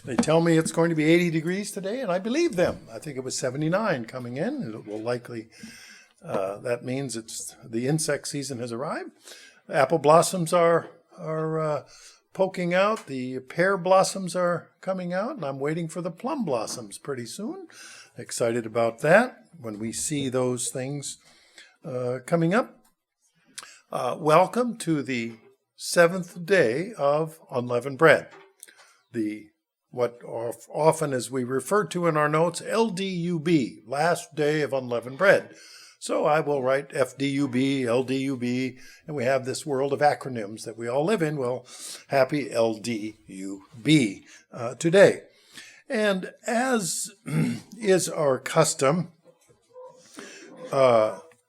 They tell me it's going to be 80 degrees today, and I believe them. I think it was 79 coming in, and it will likely, that means the insect season has arrived. Apple blossoms are poking out. The pear blossoms are coming out, and I'm waiting for the plum blossoms pretty soon. Excited about that when we see those things coming up. Welcome to the 7th day of unleavened bread. What often as we refer to in our notes, LDUB, last day of unleavened bread. So I will write FDUB, LDUB, and we have this world of acronyms that we all live in. Well, happy LDUB today. And as is our custom,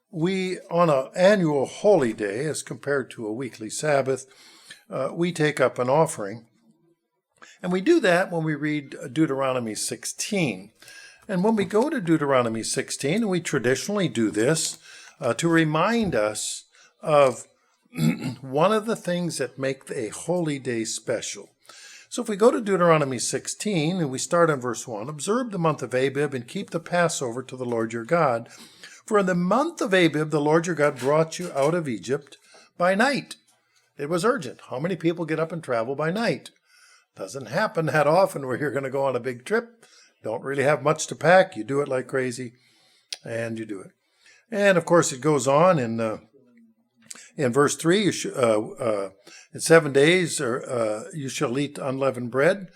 we, on an annual holy day, as compared to a weekly Sabbath, we take up an offering. And we do that when we read Deuteronomy 16. And when we go to Deuteronomy 16, and we traditionally do this to remind us of one of the things that make a holy day special. So if we go to Deuteronomy 16, and we start on verse 1, observe the month of Abib and keep the Passover to the Lord your God. For in the month of Abib, the Lord your God brought you out of Egypt by night. It was urgent. How many people get up and travel by night? Doesn't happen that often where you're going to go on a big trip. Don't really have much to pack. You do it like crazy, and you do it. And, of course, it goes on in verse 3, in 7 days you shall eat unleavened bread,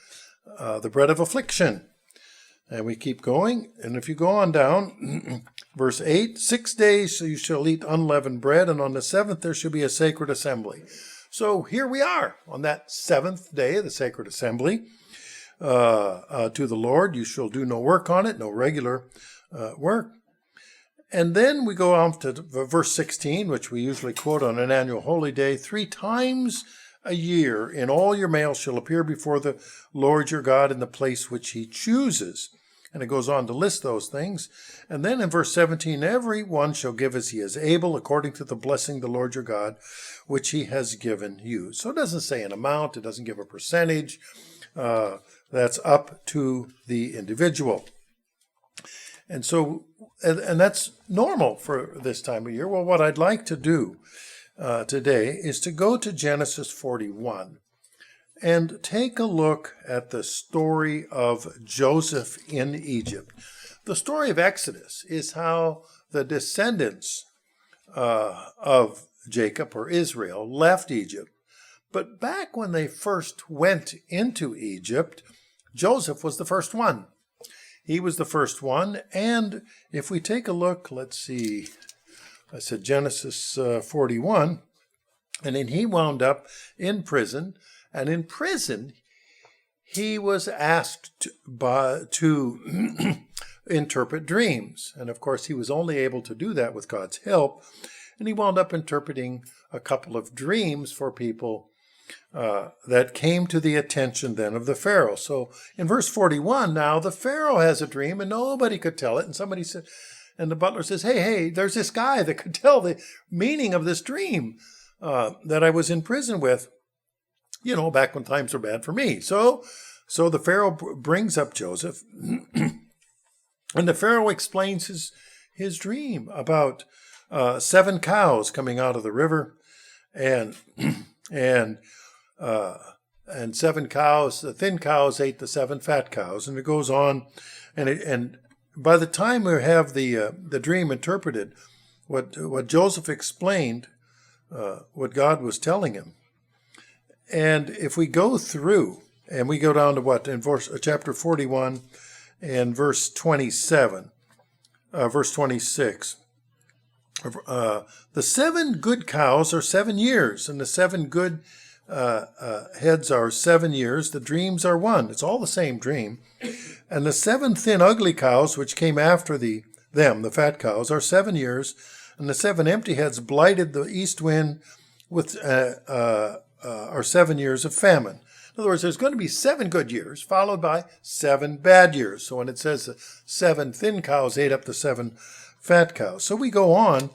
the bread of affliction. And we keep going. And if you go on down, verse 8, 6 days you shall eat unleavened bread, and on the 7th there shall be a sacred assembly. So here we are on that 7th day of the sacred assembly to the Lord. You shall do no work on it, no regular work. And then we go on to verse 16, which we usually quote on an annual holy day. 3 times a year in all your males shall appear before the Lord your God in the place which he chooses. And it goes on to list those things. And then in verse 17, every one shall give as he is able, according to the blessing the Lord your God, which he has given you. So it doesn't say an amount. It doesn't give a percentage. That's up to the individual. And so, and that's normal for this time of year. Well, what I'd like to do today is to go to Genesis 41. And take a look at the story of Joseph in Egypt. The story of Exodus is how the descendants of Jacob or Israel left Egypt. But back when they first went into Egypt, Joseph was the first one. He was the first one. And if we take a look, let's see, I said Genesis 41, and then he wound up in prison. And in prison, he was asked to interpret dreams. And of course, he was only able to do that with God's help. And he wound up interpreting a couple of dreams for people that came to the attention then of the Pharaoh. So in verse 41 now, the Pharaoh has a dream and nobody could tell it. And somebody said, and the butler says, hey, there's this guy that could tell the meaning of this dream that I was in prison with. You know, back when times were bad for me. So the Pharaoh brings up Joseph, and the Pharaoh explains his dream about 7 cows coming out of the river, and 7 cows. The thin cows ate the 7 fat cows, and it goes on, and by the time we have the dream interpreted, what Joseph explained, what God was telling him. And if we go through, and we go down to in chapter 41 and verse 27, verse 26, the 7 good cows are 7 years, and the 7 good heads are 7 years. The dreams are 1. It's all the same dream. And the 7 thin ugly cows, which came after them, the fat cows, are 7 years. And the 7 empty heads blighted the east wind with are 7 years of famine. In other words, there's going to be 7 good years followed by 7 bad years. So when it says 7 thin cows ate up the 7 fat cows. So we go on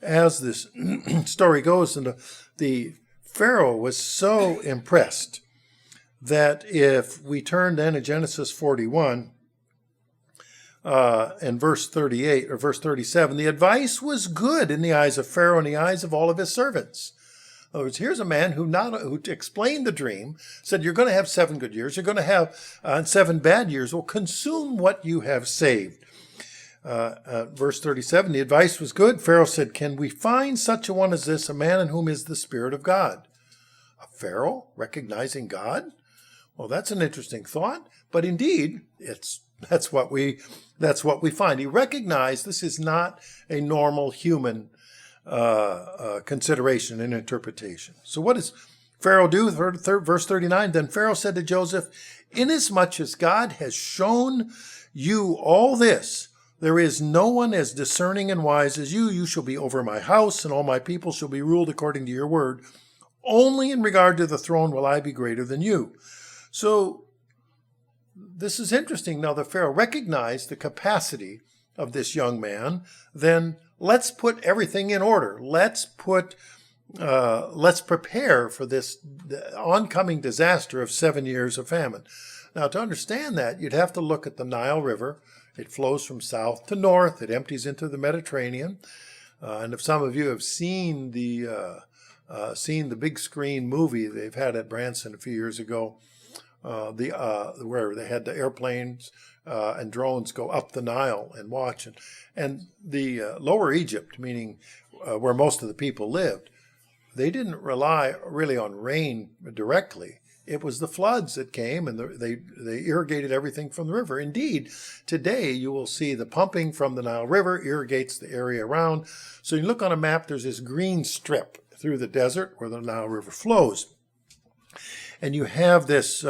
as this story goes, and the Pharaoh was so impressed that if we turn then to Genesis 41 and verse 38 or verse 37, the advice was good in the eyes of Pharaoh and the eyes of all of his servants. In other words, here's a man who explained the dream, said you're going to have 7 good years, you're going to have 7 bad years. Well, consume what you have saved. Verse 37, the advice was good. Pharaoh said, can we find such a one as this, a man in whom is the Spirit of God? A Pharaoh recognizing God? Well, that's an interesting thought, but indeed, that's what we find. He recognized this is not a normal human consideration and interpretation. So what does Pharaoh do? Verse 39, then Pharaoh said to Joseph, inasmuch as God has shown you all this, there is no one as discerning and wise as you. You shall be over my house, and all my people shall be ruled according to your word. Only in regard to the throne will I be greater than you. So this is interesting. Now the Pharaoh recognized the capacity of this young man. Then let's put everything in order. Let's prepare for this oncoming disaster of 7 years of famine. Now to understand that, you'd have to look at the Nile River. It flows from south to north. It empties into the Mediterranean. And if some of you have seen the big screen movie they've had at Branson a few years ago, where they had the airplanes and drones go up the Nile and watch, and the lower Egypt, meaning where most of the people lived, they didn't rely really on rain directly. It was the floods that came, and they irrigated everything from the river. Indeed, today you will see the pumping from the Nile River irrigates the area around. So you look on a map, there's this green strip through the desert where the Nile River flows. And you have this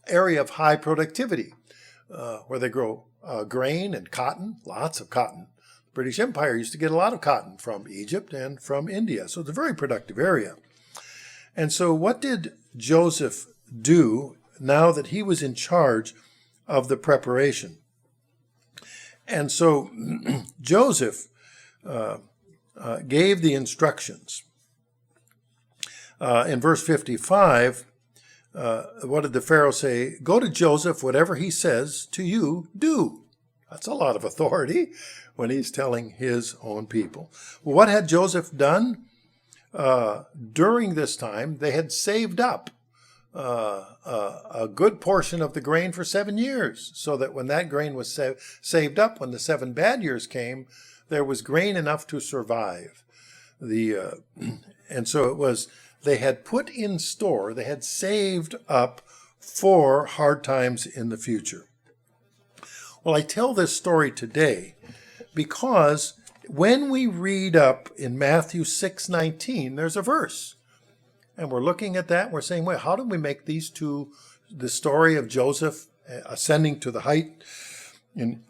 area of high productivity where they grow grain and cotton, lots of cotton. The British Empire used to get a lot of cotton from Egypt and from India. So it's a very productive area. And so what did Joseph do now that he was in charge of the preparation? And so Joseph gave the instructions. In verse 55, what did the Pharaoh say? Go to Joseph, whatever he says to you, do. That's a lot of authority when he's telling his own people. Well, what had Joseph done? During this time, they had saved up a good portion of the grain for 7 years, so that when that grain was saved up, when the 7 bad years came, there was grain enough to survive. And so it was, they had put in store, they had saved up for hard times in the future. Well, I tell this story today because when we read up in Matthew 6:19, there's a verse. And we're looking at that, we're saying, well, how do we make these two, the story of Joseph ascending to the height in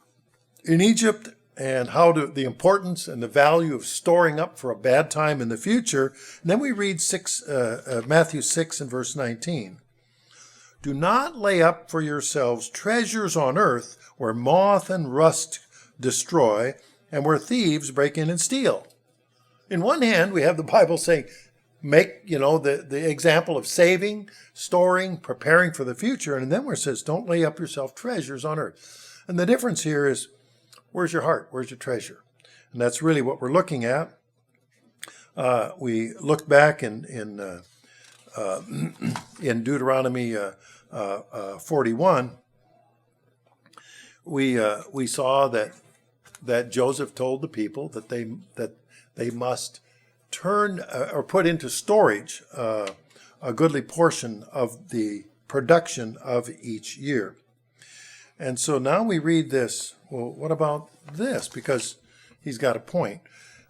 Egypt, and how to, the importance and the value of storing up for a bad time in the future. And then we read Matthew 6 and verse 19. Do not lay up for yourselves treasures on earth where moth and rust destroy and where thieves break in and steal. In one hand, we have the Bible saying, make, the example of saving, storing, preparing for the future. And then where it says, don't lay up yourself treasures on earth. And the difference here is, where's your heart? Where's your treasure? And that's really what we're looking at. We looked back in Deuteronomy 41. We saw that Joseph told the people that they must turn or put into storage a goodly portion of the production of each year. And so now we read this. Well, what about this? Because he's got a point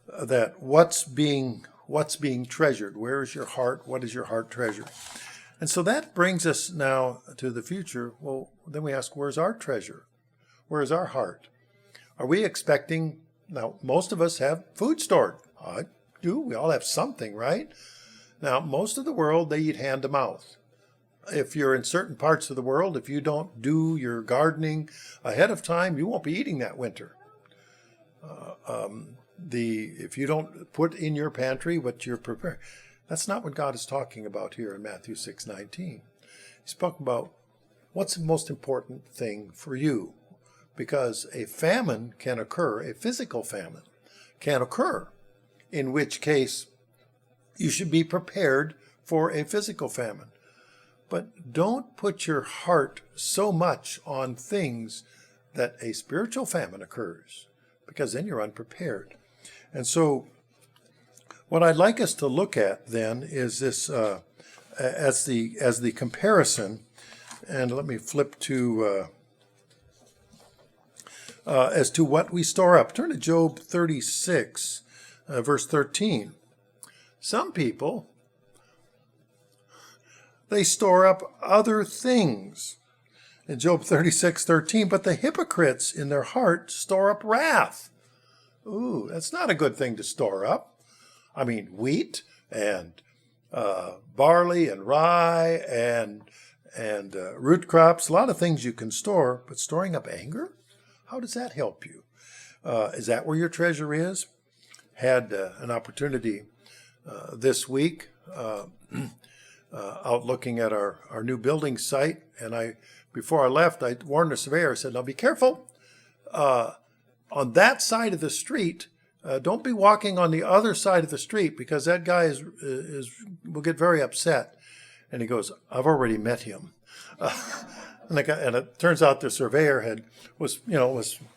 that what's being treasured? Where is your heart? What is your heart treasure? And so that brings us now to the future. Well, then we ask, where's our treasure? Where is our heart? Are we expecting, now most of us have food stored. I do. We all have something, right? Now, most of the world, they eat hand to mouth. If you're in certain parts of the world, if you don't do your gardening ahead of time, you won't be eating that winter. If you don't put in your pantry what you're preparing, that's not what God is talking about here in Matthew 6:19. He's talking about what's the most important thing for you, because a famine can occur, a physical famine can occur, in which case you should be prepared for a physical famine. But don't put your heart so much on things that a spiritual famine occurs, because then you're unprepared. And so what I'd like us to look at then is this as the comparison, and let me flip to as to what we store up. Turn to Job 36, verse 13. Some people, they store up other things. In Job 36:13, but the hypocrites in their heart store up wrath. Ooh, that's not a good thing to store up. I mean, wheat and barley and rye and root crops, a lot of things you can store, but storing up anger? How does that help you? Is that where your treasure is? Had an opportunity this week out looking at our new building site, and before I left, I warned the surveyor. I said, now be careful. On that side of the street, don't be walking on the other side of the street, because that guy will get very upset. And he goes, I've already met him. And it turns out the surveyor was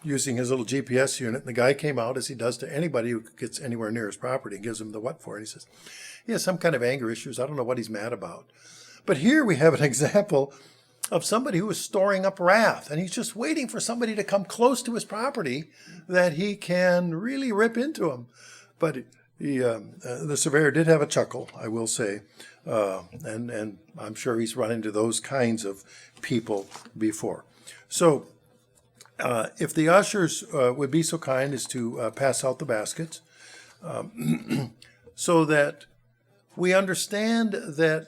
using his little GPS unit, and the guy came out, as he does to anybody who gets anywhere near his property, and gives him the what for it. He says, he has some kind of anger issues. I don't know what he's mad about. But here we have an example of somebody who is storing up wrath, and he's just waiting for somebody to come close to his property that he can really rip into him. But the surveyor did have a chuckle, I will say, and I'm sure he's run into those kinds of people before. So if the ushers would be so kind as to pass out the baskets, so that we understand that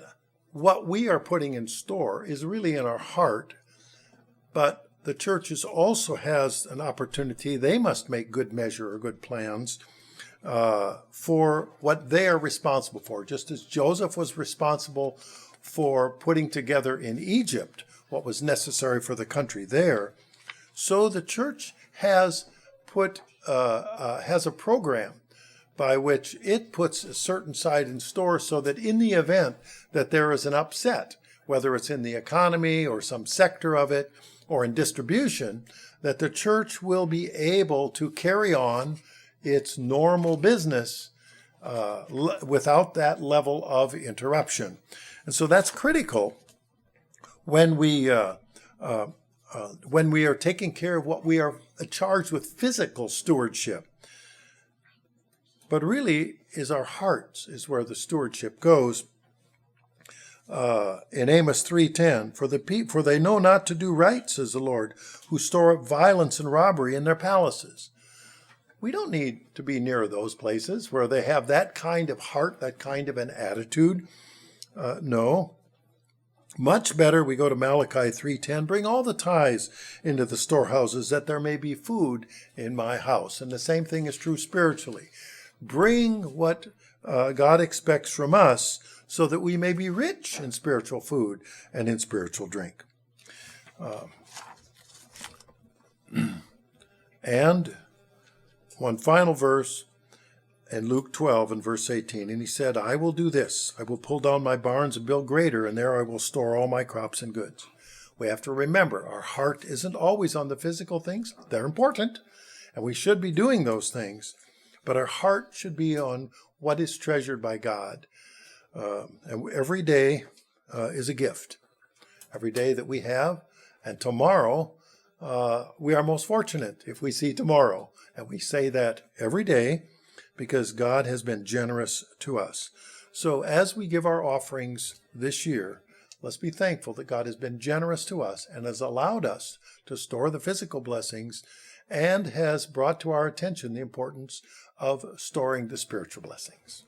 what we are putting in store is really in our heart, but the church also has an opportunity. They must make good measure or good plans for what they are responsible for, just as Joseph was responsible for putting together in Egypt what was necessary for the country there. So the church has a program by which it puts a certain side in store, so that in the event that there is an upset, whether it's in the economy or some sector of it or in distribution, that the church will be able to carry on its normal business without that level of interruption. And so that's critical when we are taking care of what we are charged with, physical stewardship. But really, is our hearts is where the stewardship goes. In Amos 3:10, for they know not to do right, says the Lord, who store up violence and robbery in their palaces. We don't need to be near those places where they have that kind of heart, that kind of an attitude. No. Much better, we go to Malachi 3:10, bring all the tithes into the storehouses, that there may be food in my house. And the same thing is true spiritually. Bring what God expects from us, so that we may be rich in spiritual food and in spiritual drink. And one final verse in Luke 12 and verse 18. And he said, I will do this. I will pull down my barns and build greater, and there I will store all my crops and goods. We have to remember, our heart isn't always on the physical things. They're important, and we should be doing those things. But our heart should be on what is treasured by God. And every day is a gift. Every day that we have. And tomorrow, we are most fortunate if we see tomorrow. And we say that every day because God has been generous to us. So as we give our offerings this year, let's be thankful that God has been generous to us and has allowed us to store the physical blessings, and has brought to our attention the importance of storing the spiritual blessings.